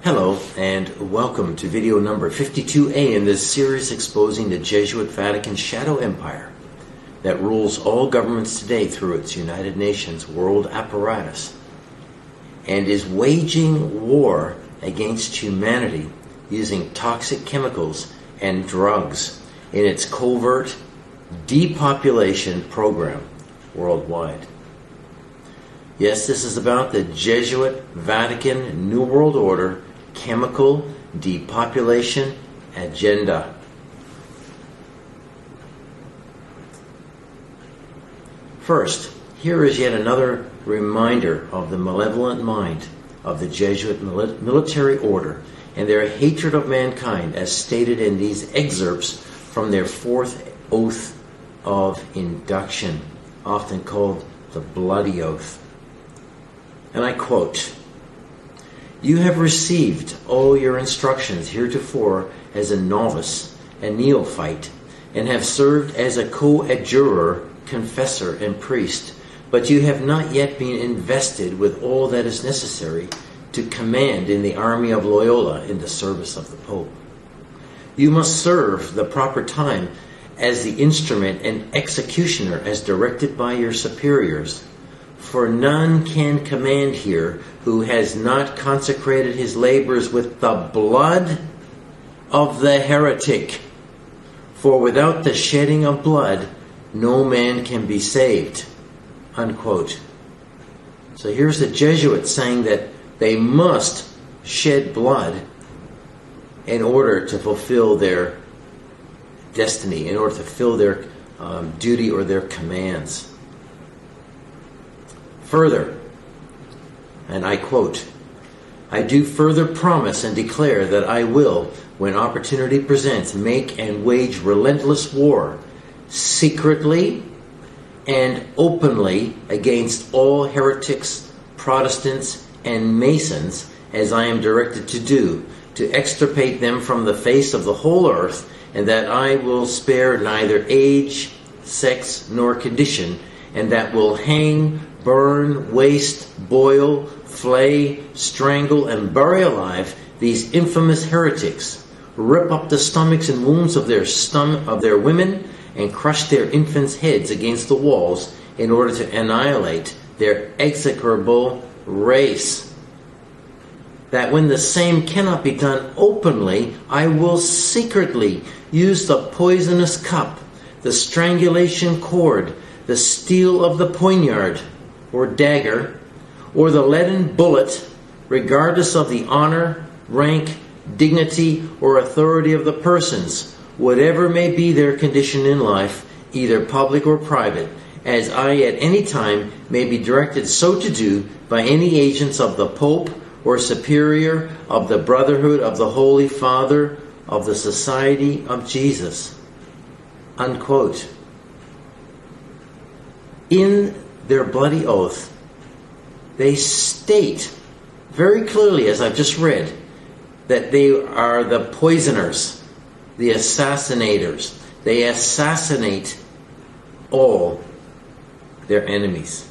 Hello and welcome to video number 52A in this series exposing the Jesuit Vatican shadow empire that rules all governments today through its United Nations world apparatus and is waging war against humanity using toxic chemicals and drugs in its covert depopulation program worldwide. Yes, this is about the Jesuit Vatican New World Order chemical depopulation agenda. First, here is yet another reminder of the malevolent mind of the Jesuit military order and their hatred of mankind as stated in these excerpts from their fourth oath of induction, often called the bloody oath. And I quote, "You have received all your instructions heretofore as a novice and neophyte, and have served as a coadjutor, confessor, and priest, but you have not yet been invested with all that is necessary to command in the army of Loyola in the service of the Pope. You must serve the proper time as the instrument and executioner as directed by your superiors. For none can command here who has not consecrated his labors with the blood of the heretic. For without the shedding of blood, no man can be saved." Unquote. So here's the Jesuits saying that they must shed blood in order to fulfill their destiny, in order to fulfill their duty or their commands. Further, and I quote, "I do further promise and declare that I will, when opportunity presents, make and wage relentless war, secretly and openly, against all heretics, Protestants, and Masons, as I am directed to do, to extirpate them from the face of the whole earth, and that I will spare neither age, sex, nor condition, and that will hang, burn, waste, boil, flay, strangle, and bury alive these infamous heretics, rip up the stomachs and wombs of their women, and crush their infants' heads against the walls in order to annihilate their execrable race. That when the same cannot be done openly, I will secretly use the poisonous cup, the strangulation cord, the steel of the poignard or dagger, or the leaden bullet, regardless of the honor, rank, dignity, or authority of the persons, whatever may be their condition in life, either public or private, as I at any time may be directed so to do by any agents of the Pope or Superior of the Brotherhood of the Holy Father of the Society of Jesus." Unquote. In their bloody oath, they state very clearly, as I've just read, that they are the poisoners, the assassinators. They assassinate all their enemies.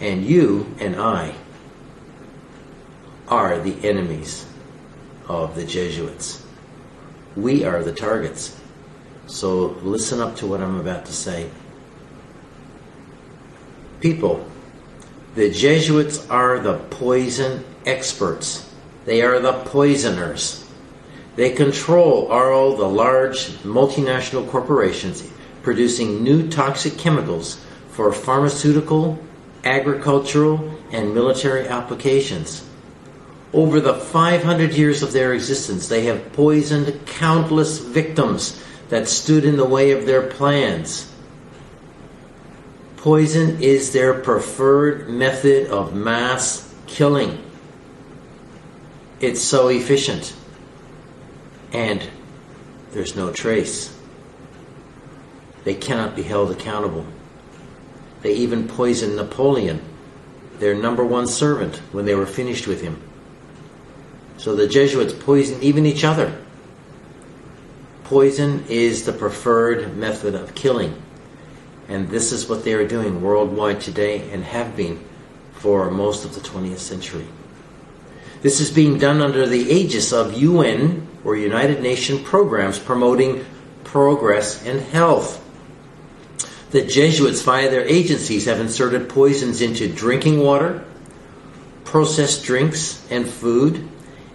And you and I are the enemies of the Jesuits. We are the targets. So listen up to what I'm about to say. People, the Jesuits are the poison experts. They are the poisoners. They control all the large multinational corporations producing new toxic chemicals for pharmaceutical, agricultural, and military applications. Over the 500 years of their existence, they have poisoned countless victims that stood in the way of their plans. Poison is their preferred method of mass killing. It's so efficient, and there's no trace. They cannot be held accountable. They even poisoned Napoleon, their number one servant, when they were finished with him. So the Jesuits poisoned even each other. Poison is the preferred method of killing. And this is what they are doing worldwide today and have been for most of the 20th century. This is being done under the aegis of UN or United Nations programs promoting progress and health. The Jesuits, via their agencies, have inserted poisons into drinking water, processed drinks and food,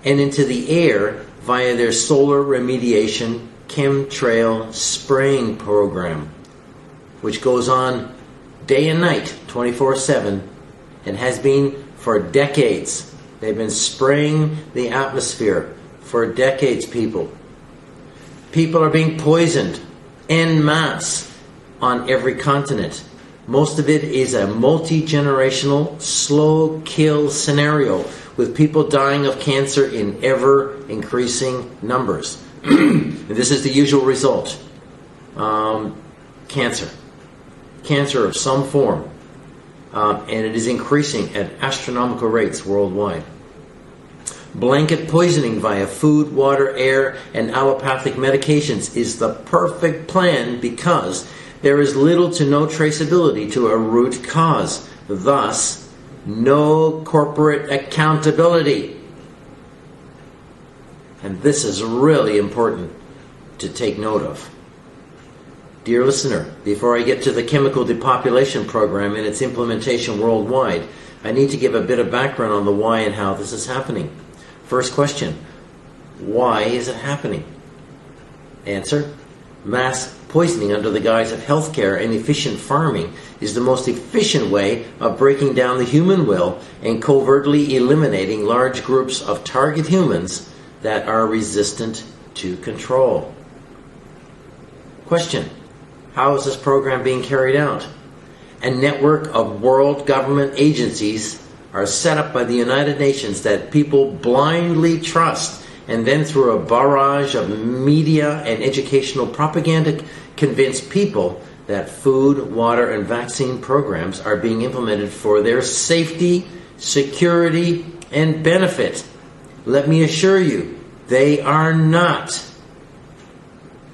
and into the air via their solar remediation chemtrail spraying program, which goes on day and night, 24/7, and has been for decades. They've been spraying the atmosphere for decades, people. People are being poisoned en masse on every continent. Most of it is a multi-generational, slow kill scenario, with people dying of cancer in ever-increasing numbers. And this is the usual result. Cancer. Cancer of some form. And it is increasing at astronomical rates worldwide. Blanket poisoning via food, water, air, and allopathic medications is the perfect plan because there is little to no traceability to a root cause. Thus, no corporate accountability. And this is really important to take note of. Dear listener, before I get to the chemical depopulation program and its implementation worldwide, I need to give a bit of background on the why and how this is happening. First question, why is it happening? Answer, mass poisoning under the guise of healthcare and efficient farming is the most efficient way of breaking down the human will and covertly eliminating large groups of target humans that are resistant to control. Question, how is this program being carried out? A network of world government agencies are set up by the United Nations that people blindly trust, and then through a barrage of media and educational propaganda convince people that food, water, and vaccine programs are being implemented for their safety, security, and benefit. Let me assure you, they are not.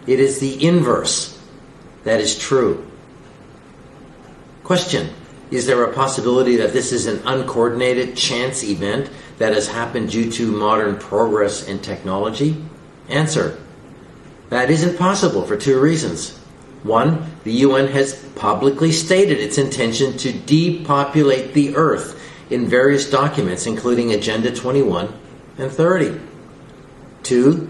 It is the inverse that is true. Question, is there a possibility that this is an uncoordinated chance event that has happened due to modern progress in technology? Answer, that isn't possible for two reasons. One, the UN has publicly stated its intention to depopulate the Earth in various documents, including Agenda 21 and 30. Two,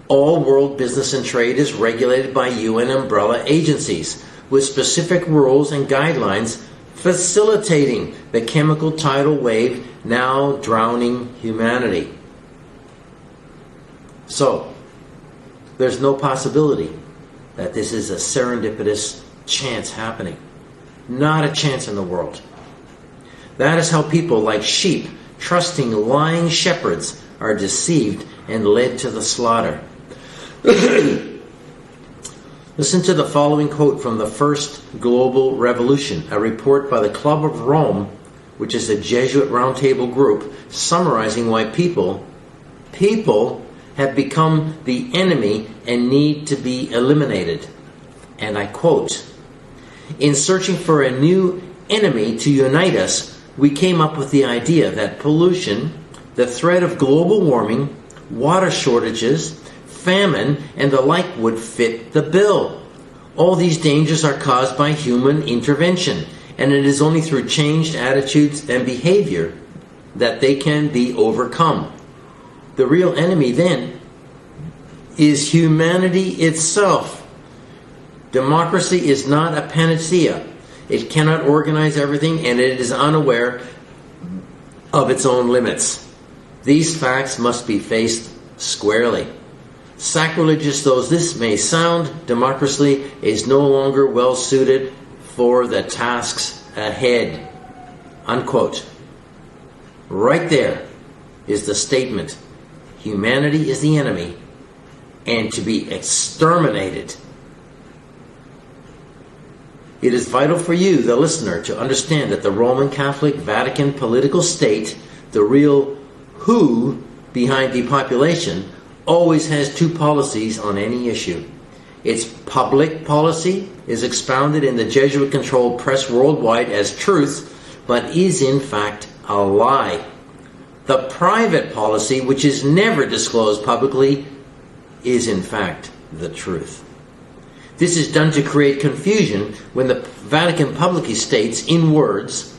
all world business and trade is regulated by UN umbrella agencies with specific rules and guidelines facilitating the chemical tidal wave now drowning humanity. So, there's no possibility that this is a serendipitous chance happening. Not a chance in the world. That is how people like sheep, trusting lying shepherds, are deceived and led to the slaughter. Listen to the following quote from the First Global Revolution, a report by the Club of Rome, which is a Jesuit roundtable group, summarizing why people have become the enemy and need to be eliminated. And I quote, "In searching for a new enemy to unite us, we came up with the idea that pollution, the threat of global warming, water shortages, famine, and the like would fit the bill. All these dangers are caused by human intervention, and it is only through changed attitudes and behavior that they can be overcome. The real enemy, then, is humanity itself. Democracy is not a panacea. It cannot organize everything, and it is unaware of its own limits. These facts must be faced squarely. Sacrilegious though this may sound, democracy is no longer well suited for the tasks ahead." Unquote. Right there is the statement. Humanity is the enemy and to be exterminated. It is vital for you, the listener, to understand that the Roman Catholic Vatican political state, the real who behind depopulation, always has two policies on any issue. Its public policy is expounded in the Jesuit-controlled press worldwide as truth, but is in fact a lie. The private policy, which is never disclosed publicly, is in fact the truth. This is done to create confusion when the Vatican publicly states in words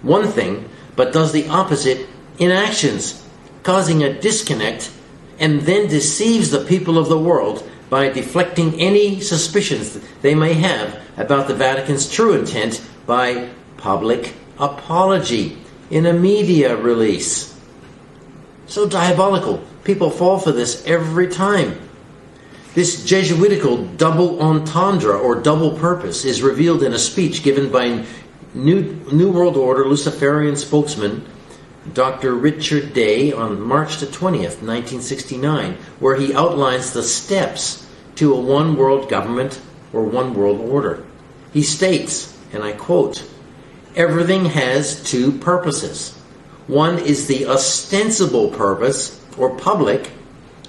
one thing, but does the opposite in actions, causing a disconnect, and then deceives the people of the world by deflecting any suspicions that they may have about the Vatican's true intent by public apology in a media release. So diabolical. People fall for this every time. This Jesuitical double entendre or double purpose is revealed in a speech given by New World Order Luciferian spokesman Dr. Richard Day on March the 20th, 1969, where he outlines the steps to a one world government or one world order. He states, and I quote, "Everything has two purposes. One is the ostensible purpose, or public,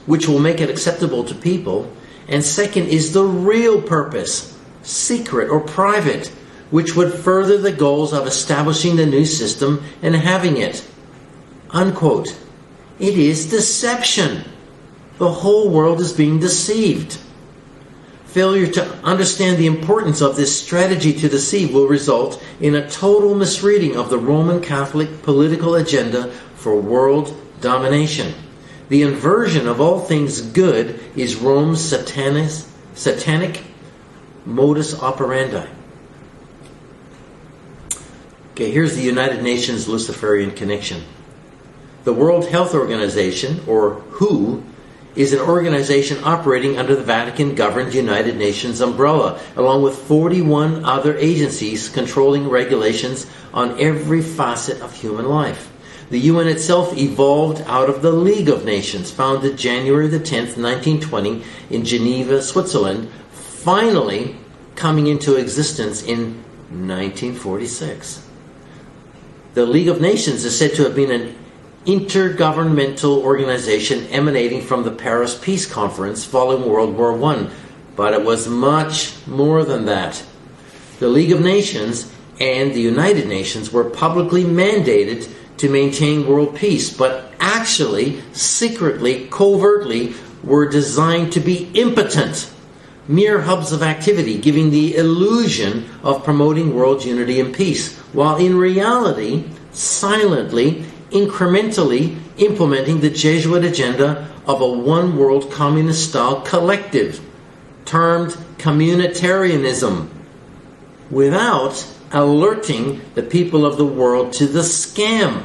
which will make it acceptable to people, and second is the real purpose, secret or private, which would further the goals of establishing the new system and having it." Unquote. It is deception. The whole world is being deceived. Failure to understand the importance of this strategy to deceive will result in a total misreading of the Roman Catholic political agenda for world domination. The inversion of all things good is Rome's satanic modus operandi. Okay, here's the United Nations Luciferian connection. The World Health Organization, or WHO, is an organization operating under the Vatican-governed United Nations umbrella, along with 41 other agencies controlling regulations on every facet of human life. The UN itself evolved out of the League of Nations, founded January the 10th, 1920 in Geneva, Switzerland, finally coming into existence in 1946. The League of Nations is said to have been an intergovernmental organization emanating from the Paris Peace Conference following World War I, but it was much more than that. The League of Nations and the United Nations were publicly mandated to maintain world peace, but actually, secretly, covertly, were designed to be impotent, mere hubs of activity, giving the illusion of promoting world unity and peace, while in reality, silently, incrementally implementing the Jesuit agenda of a one-world communist-style collective, termed communitarianism, without alerting the people of the world to the scam.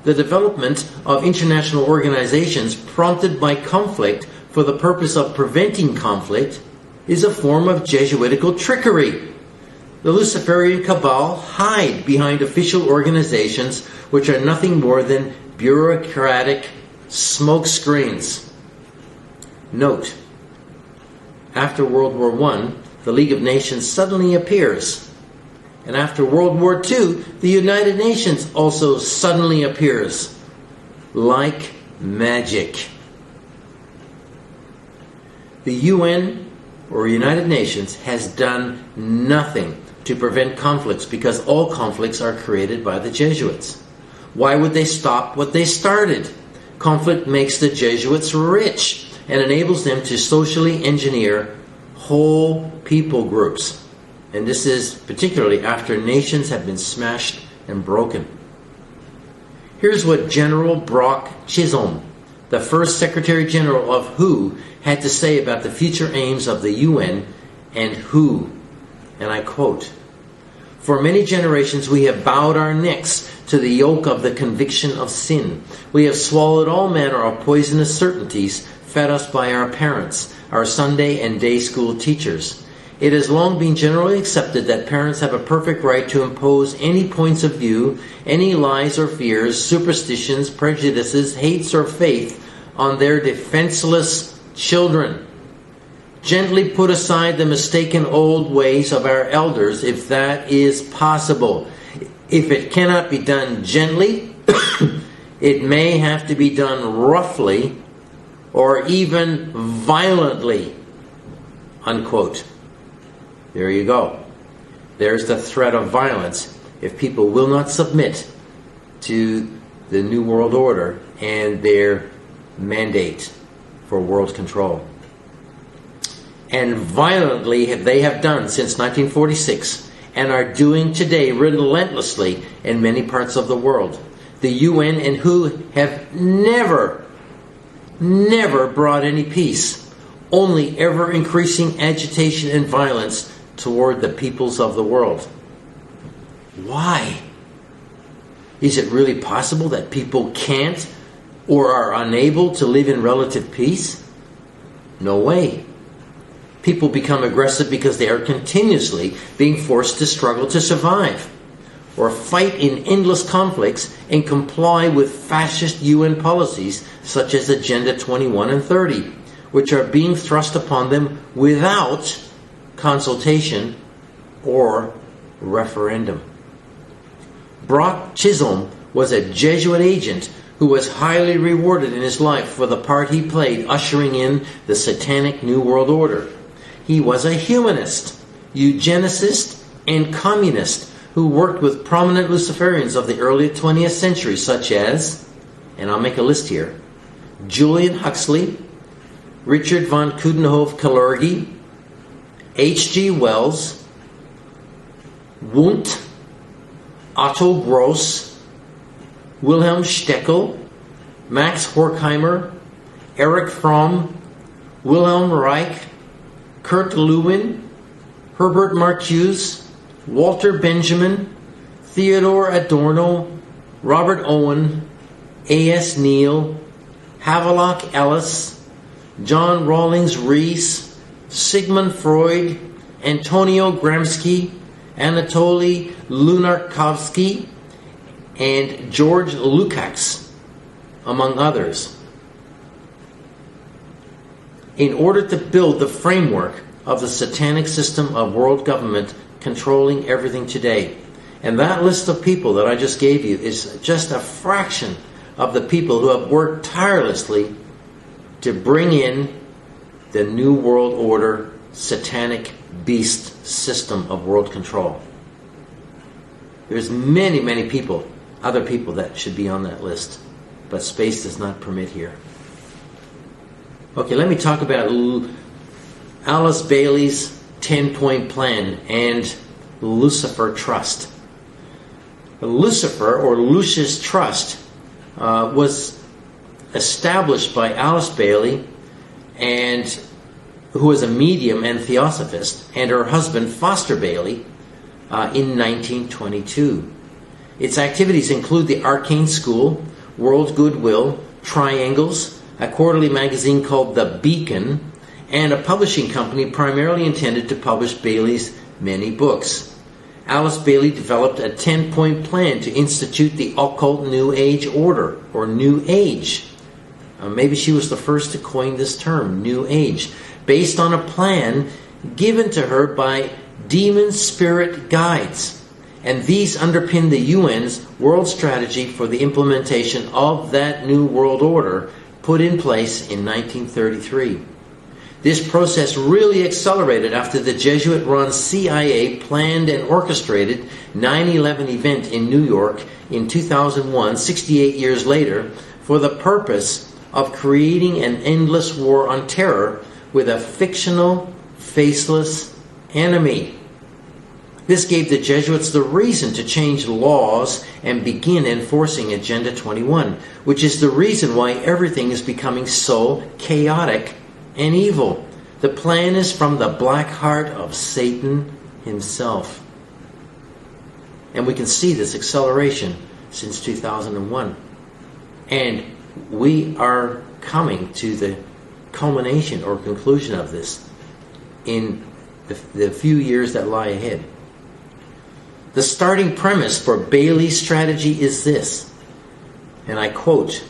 The development of international organizations prompted by conflict for the purpose of preventing conflict is a form of Jesuitical trickery. The Luciferian cabal hide behind official organizations which are nothing more than bureaucratic smoke screens. Note, after World War I, the League of Nations suddenly appears. And after World War II, the United Nations also suddenly appears. Like magic. The UN, or United Nations, has done nothing to prevent conflicts because all conflicts are created by the Jesuits. Why would they stop what they started? Conflict makes the Jesuits rich and enables them to socially engineer whole people groups. And this is particularly after nations have been smashed and broken. Here's what General Brock Chisholm, the first Secretary General of WHO, had to say about the future aims of the UN and WHO. And I quote, "For many generations we have bowed our necks to the yoke of the conviction of sin. We have swallowed all manner of poisonous certainties fed us by our parents, our Sunday and day school teachers. It has long been generally accepted that parents have a perfect right to impose any points of view, any lies or fears, superstitions, prejudices, hates or faith on their defenseless children. Gently put aside the mistaken old ways of our elders if that is possible. If it cannot be done gently, it may have to be done roughly or even violently." Unquote. There you go. There's the threat of violence if people will not submit to the New World Order and their mandate for world control. And violently they have done since 1946 and are doing today relentlessly in many parts of the world. The UN and WHO have never brought any peace, only ever increasing agitation and violence toward the peoples of the world. Why? Is it really possible that people can't or are unable to live in relative peace? No way. People become aggressive because they are continuously being forced to struggle to survive, or fight in endless conflicts and comply with fascist UN policies such as Agenda 21 and 30, which are being thrust upon them without consultation or referendum. Brock Chisholm was a Jesuit agent who was highly rewarded in his life for the part he played ushering in the satanic New World Order. He was a humanist, eugenicist, and communist who worked with prominent Luciferians of the early 20th century, such as, and I'll make a list here, Julian Huxley, Richard von Coudenhove-Kalergi, H.G. Wells, Wundt, Otto Gross, Wilhelm Steckel, Max Horkheimer, Erich Fromm, Wilhelm Reich, Kurt Lewin, Herbert Marcuse, Walter Benjamin, Theodore Adorno, Robert Owen, A.S. Neal, Havelock Ellis, John Rawlings Rees, Sigmund Freud, Antonio Gramsci, Anatoly Lunarkovsky, and George Lukács, among others, in order to build the framework of the satanic system of world government controlling everything today. And that list of people that I just gave you is just a fraction of the people who have worked tirelessly to bring in the New World Order satanic beast system of world control. There's many people, other people that should be on that list, but space does not permit here. Okay, let me talk about Alice Bailey's 10-point plan and Lucifer Trust. Lucifer, or Lucius Trust, was established by Alice Bailey, and who was a medium and theosophist, and her husband Foster Bailey, in 1922. Its activities include the Arcane School, World Goodwill, Triangles, a quarterly magazine called The Beacon, and a publishing company primarily intended to publish Bailey's many books. Alice Bailey developed a 10-point plan to institute the occult New Age order, or New Age. Maybe she was the first to coin this term, New Age, based on a plan given to her by demon spirit guides. And these underpin the UN's world strategy for the implementation of that New World Order put in place in 1933. This process really accelerated after the Jesuit-run CIA planned and orchestrated 9/11 event in New York in 2001, 68 years later, for the purpose of creating an endless war on terror with a fictional, faceless enemy. This gave the Jesuits the reason to change laws and begin enforcing Agenda 21, which is the reason why everything is becoming so chaotic and evil. The plan is from the black heart of Satan himself. And we can see this acceleration since 2001. And we are coming to the culmination or conclusion of this in the few years that lie ahead. The starting premise for Bailey's strategy is this, and I quote,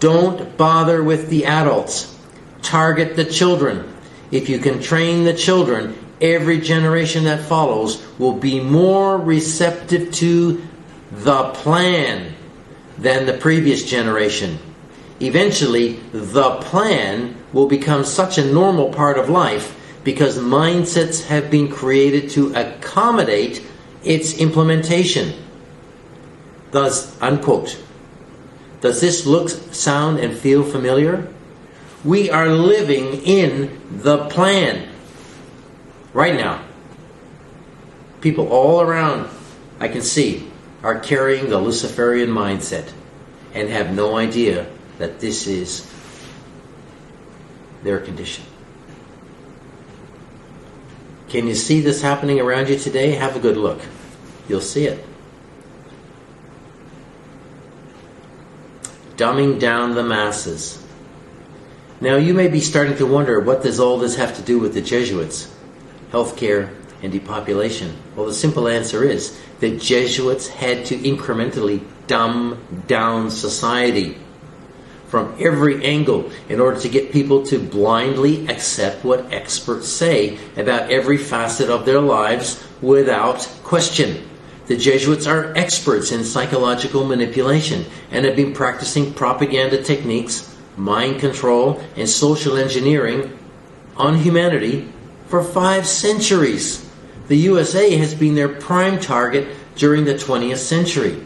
"Don't bother with the adults. Target the children. If you can train the children, every generation that follows will be more receptive to the plan than the previous generation. Eventually, the plan will become such a normal part of life because mindsets have been created to accommodate its implementation. Unquote. Does this look, sound, and feel familiar? We are living in the plan right now. People all around, I can see, are carrying the Luciferian mindset and have no idea that this is their condition. Can you see this happening around you today? Have a good look. You'll see it. Dumbing down the masses. Now you may be starting to wonder, what does all this have to do with the Jesuits, healthcare, and depopulation? Well, the simple answer is the Jesuits had to incrementally dumb down society from every angle in order to get people to blindly accept what experts say about every facet of their lives without question. The Jesuits are experts in psychological manipulation and have been practicing propaganda techniques, mind control, and social engineering on humanity for 5 centuries. The USA has been their prime target during the 20th century.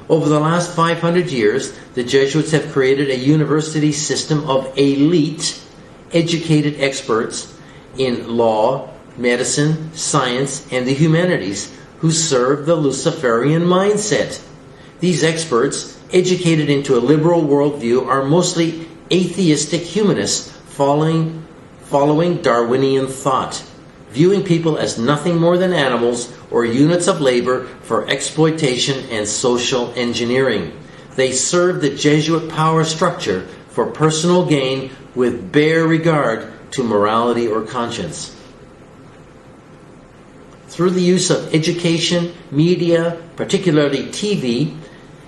Over the last 500 years, the Jesuits have created a university system of elite, educated experts in law, medicine, science, and the humanities who serve the Luciferian mindset. These experts, educated into a liberal worldview, are mostly atheistic humanists following Darwinian thought, viewing people as nothing more than animals or units of labor for exploitation and social engineering. They serve the Jesuit power structure for personal gain with bare regard to morality or conscience. Through the use of education, media, particularly TV,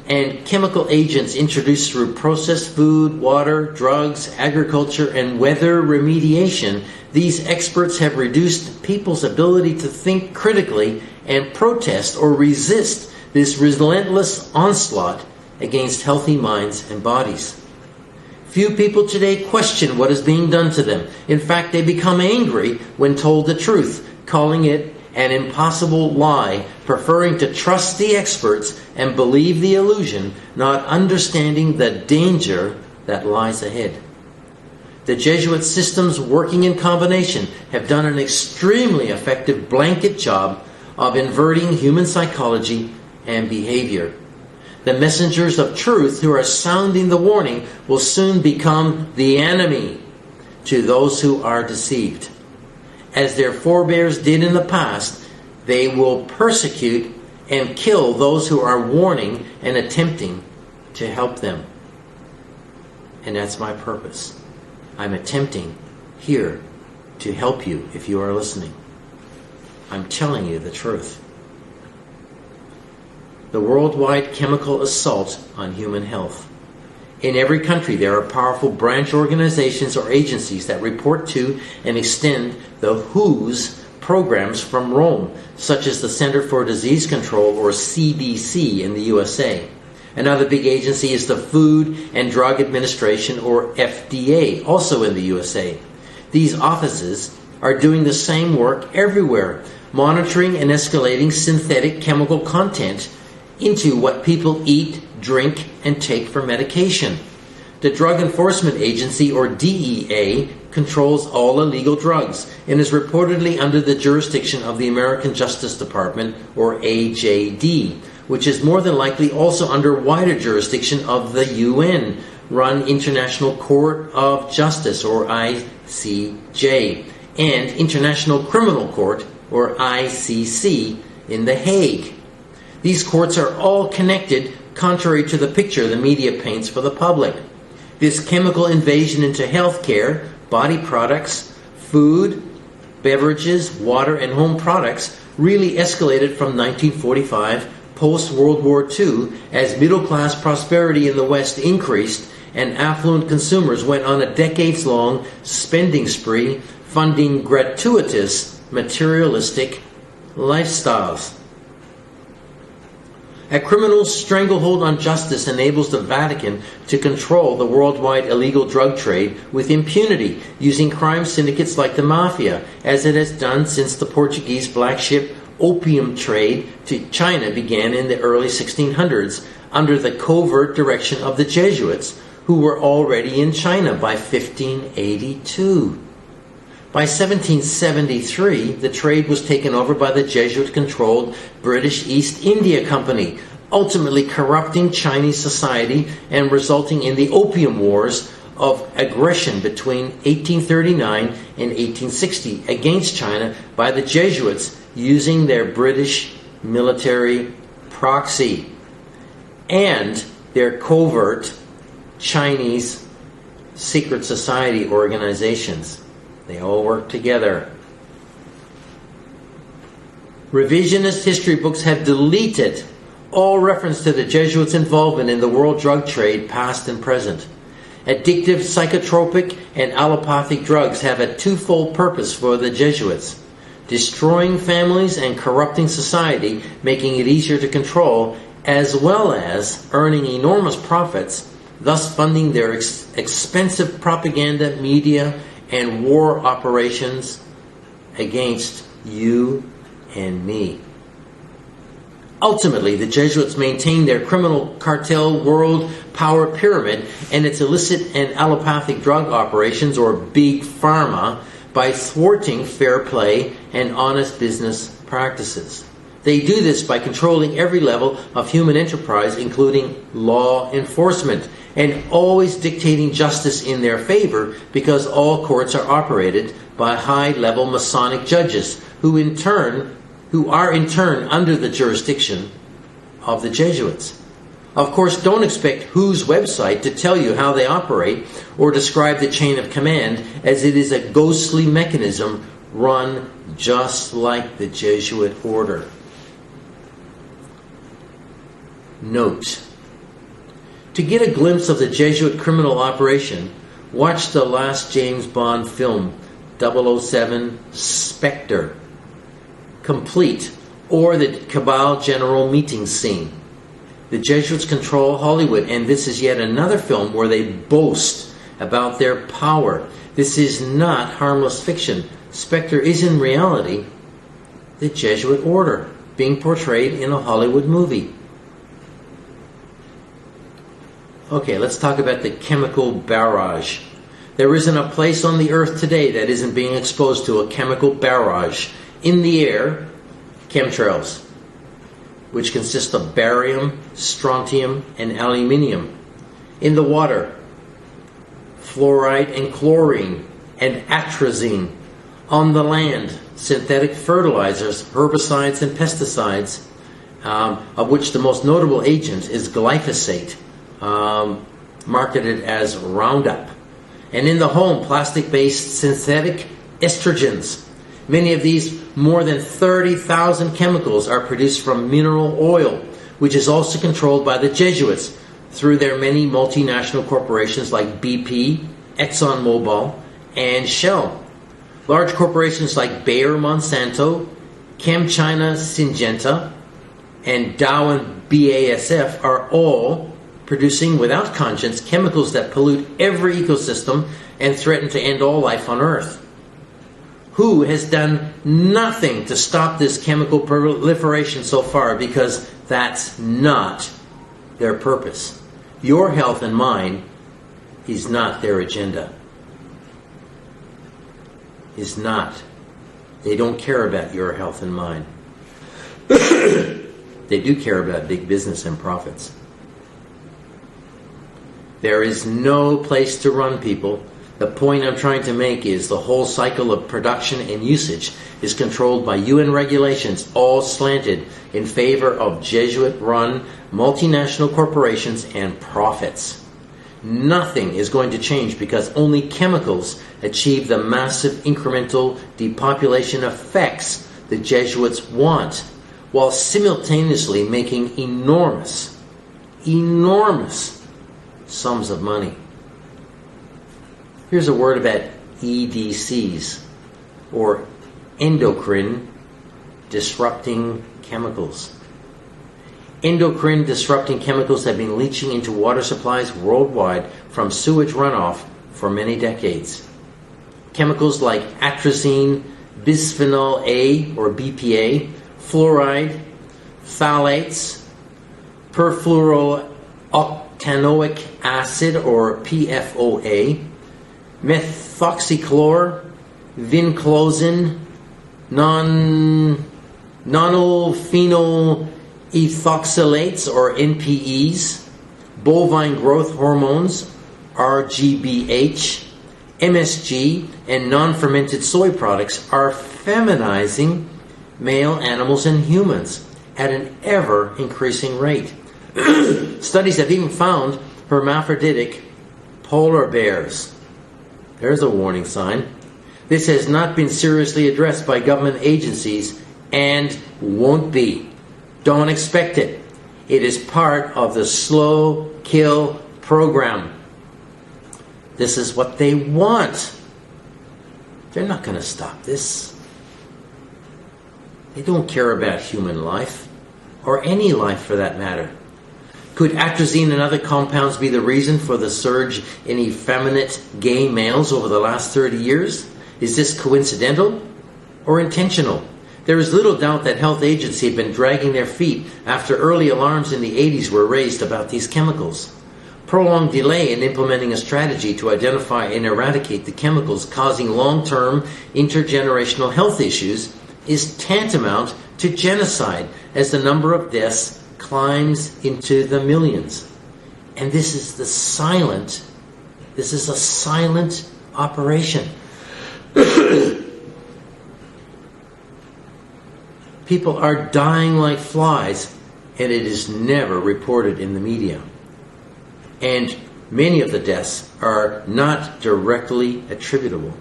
and chemical agents introduced through processed food, water, drugs, agriculture, and weather remediation, these experts have reduced people's ability to think critically and protest or resist this relentless onslaught against healthy minds and bodies. Few people today question what is being done to them. In fact, they become angry when told the truth, calling it an impossible lie, preferring to trust the experts and believe the illusion, not understanding the danger that lies ahead. The Jesuit systems working in combination have done an extremely effective blanket job of inverting human psychology and behavior. The messengers of truth who are sounding the warning will soon become the enemy to those who are deceived. As their forebears did in the past, they will persecute and kill those who are warning and attempting to help them. And that's my purpose. I'm attempting here to help you if you are listening. I'm telling you the truth. The worldwide chemical assault on human health. In every country, there are powerful branch organizations or agencies that report to and extend the WHO's programs from Rome, such as the Center for Disease Control, or CDC, in the USA. Another big agency is the Food and Drug Administration, or FDA, also in the USA. These offices are doing the same work everywhere, monitoring and escalating synthetic chemical content into what people eat, drink, and take for medication. The Drug Enforcement Agency, or DEA, controls all illegal drugs and is reportedly under the jurisdiction of the American Justice Department, or AJD, which is more than likely also under wider jurisdiction of the UN-run International Court of Justice, or ICJ, and International Criminal Court, or ICC, in The Hague. These courts are all connected, contrary to the picture the media paints for the public. This chemical invasion into healthcare, body products, food, beverages, water, and home products really escalated from 1945, post-World War II, as middle-class prosperity in the West increased and affluent consumers went on a decades-long spending spree funding gratuitous, materialistic lifestyles. A criminal stranglehold on justice enables the Vatican to control the worldwide illegal drug trade with impunity, using crime syndicates like the Mafia, as it has done since the Portuguese black ship opium trade to China began in the early 1600s under the covert direction of the Jesuits, who were already in China by 1582. By 1773, the trade was taken over by the Jesuit-controlled British East India Company, ultimately corrupting Chinese society and resulting in the Opium Wars of aggression between 1839 and 1860 against China by the Jesuits using their British military proxy and their covert Chinese secret society organizations. They all work together. Revisionist history books have deleted all reference to the Jesuits' involvement in the world drug trade, past and present. Addictive psychotropic and allopathic drugs have a twofold purpose for the Jesuits: destroying families and corrupting society, making it easier to control, as well as earning enormous profits, thus funding their expensive propaganda, media, and war operations against you and me. Ultimately, the Jesuits maintained their criminal cartel world power pyramid and its illicit and allopathic drug operations, or big pharma, by thwarting fair play and honest business practices. They do this by controlling every level of human enterprise, including law enforcement, and always dictating justice in their favor, because all courts are operated by high-level Masonic judges who are in turn under the jurisdiction of the Jesuits. Of course, don't expect WHO's website to tell you how they operate or describe the chain of command, as it is a ghostly mechanism run just like the Jesuit order. Note: to get a glimpse of the Jesuit criminal operation, watch the last James Bond film, 007 Spectre, complete, or the Cabal General meeting scene. The Jesuits control Hollywood, and this is yet another film where they boast about their power. This is not harmless fiction. Spectre is in reality the Jesuit order being portrayed in a Hollywood movie. Okay, let's talk about the chemical barrage. There isn't a place on the earth today that isn't being exposed to a chemical barrage. In the air, chemtrails, which consist of barium, strontium, and aluminium. In the water, fluoride and chlorine and atrazine. On the land, synthetic fertilizers, herbicides, and pesticides, of which the most notable agent is glyphosate, marketed as Roundup. And in the home, plastic-based synthetic estrogens. Many of these more than 30,000 chemicals are produced from mineral oil, which is also controlled by the Jesuits through their many multinational corporations like BP, ExxonMobil, and Shell. Large corporations like Bayer Monsanto, ChemChina Syngenta, and Dow and BASF are all producing without conscience chemicals that pollute every ecosystem and threaten to end all life on Earth. WHO has done nothing to stop this chemical proliferation so far, because that's not their purpose. Your health and mine is not their agenda. Is not. They don't care about your health and mine. They do care about big business and profits. There is no place to run, people. The point I'm trying to make is the whole cycle of production and usage is controlled by UN regulations, all slanted in favor of Jesuit-run multinational corporations and profits. Nothing is going to change, because only chemicals achieve the massive incremental depopulation effects the Jesuits want, while simultaneously making enormous sums of money. Here's a word about EDCs, or endocrine disrupting chemicals. Endocrine disrupting chemicals have been leaching into water supplies worldwide from sewage runoff for many decades. Chemicals like atrazine, bisphenol A or BPA, fluoride, phthalates, perfluorooctanoic acid, or PFOA, methoxychlor, vinclozin, nonylphenol ethoxylates, or NPEs, bovine growth hormones, RGBH, MSG, and non-fermented soy products are feminizing male animals and humans at an ever-increasing rate. Studies have even found hermaphroditic polar bears. There's a warning sign. This has not been seriously addressed by government agencies and won't be. Don't expect it. It is part of the slow kill program. This is what they want. They're not going to stop this. They don't care about human life, or any life for that matter. Could atrazine and other compounds be the reason for the surge in effeminate gay males over the last 30 years? Is this coincidental or intentional? There is little doubt that health agencies have been dragging their feet after early alarms in the 80s were raised about these chemicals. Prolonged delay in implementing a strategy to identify and eradicate the chemicals causing long-term intergenerational health issues is tantamount to genocide, as the number of deaths climbs into the millions. And this is a silent operation. People are dying like flies, and it is never reported in the media. And many of the deaths are not directly attributable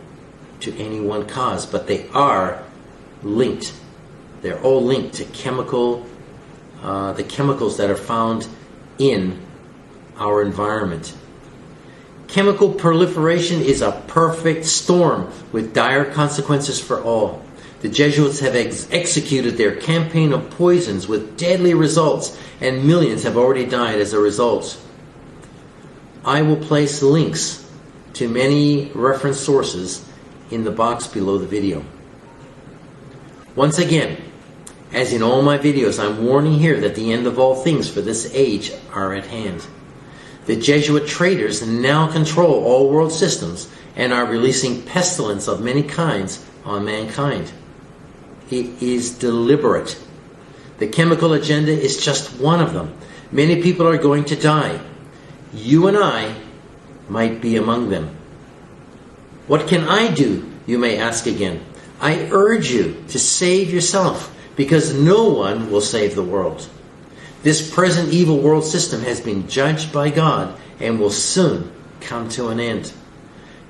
to any one cause, but they are linked. They're all linked to the chemicals that are found in our environment. Chemical proliferation is a perfect storm with dire consequences for all. The Jesuits have executed their campaign of poisons with deadly results, and millions have already died as a result. I will place links to many reference sources in the box below the video. Once again, as in all my videos, I'm warning here that the end of all things for this age are at hand. The Jesuit traitors now control all world systems and are releasing pestilence of many kinds on mankind. It is deliberate. The chemical agenda is just one of them. Many people are going to die. You and I might be among them. What can I do, you may ask again? I urge you to save yourself, because no one will save the world. This present evil world system has been judged by God and will soon come to an end.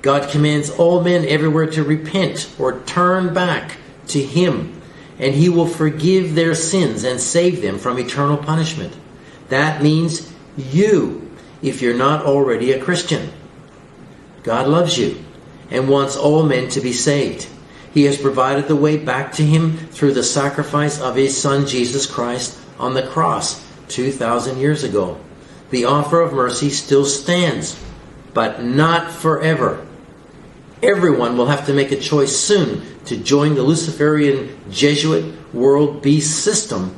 God commands all men everywhere to repent or turn back to Him, and He will forgive their sins and save them from eternal punishment. That means you, if you're not already a Christian. God loves you and wants all men to be saved. He has provided the way back to Him through the sacrifice of His Son Jesus Christ on the cross 2,000 years ago. The offer of mercy still stands, but not forever. Everyone will have to make a choice soon to join the Luciferian Jesuit world beast system,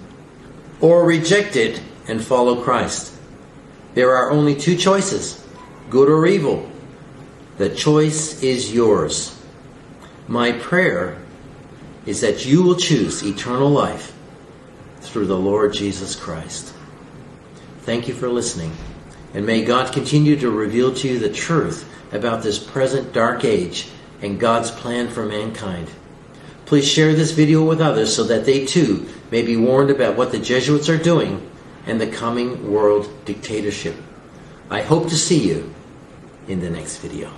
or reject it and follow Christ. There are only two choices, good or evil. The choice is yours. My prayer is that you will choose eternal life through the Lord Jesus Christ. Thank you for listening, and may God continue to reveal to you the truth about this present dark age and God's plan for mankind. Please share this video with others so that they too may be warned about what the Jesuits are doing and the coming world dictatorship. I hope to see you in the next video.